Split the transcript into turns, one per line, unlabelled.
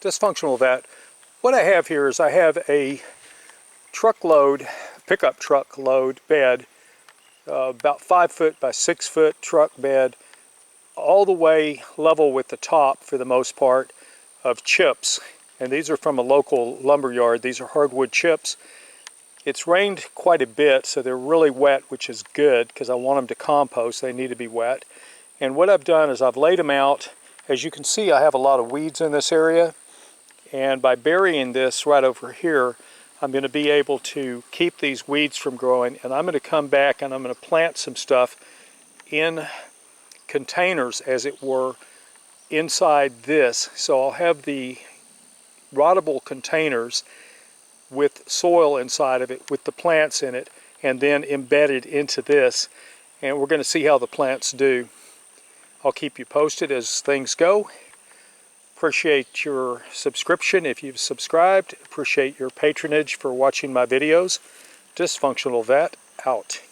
Dysfunctional vet. What I have here is I have a truckload, pickup truck load bed, about 5 foot by 6 foot truck bed, all the way level with the top for the most part, of chips. And these are from a local lumber yard. These are hardwood chips. It's rained quite a bit, so they're really wet, which is good because I want them to compost. They need to be wet. And what I've done is I've laid them out. As you can see, I have a lot of weeds in this area. And by burying this right over here, I'm going to be able to keep these weeds from growing. And I'm going to come back and I'm going to plant some stuff in containers, as it were, inside this. So I'll have the rottable containers with soil inside of it, with the plants in it, and then embedded into this. And we're going to see how the plants do. I'll keep you posted as things go. Appreciate your subscription if you've subscribed. Appreciate your patronage for watching my videos. Dysfunctional Vet, out.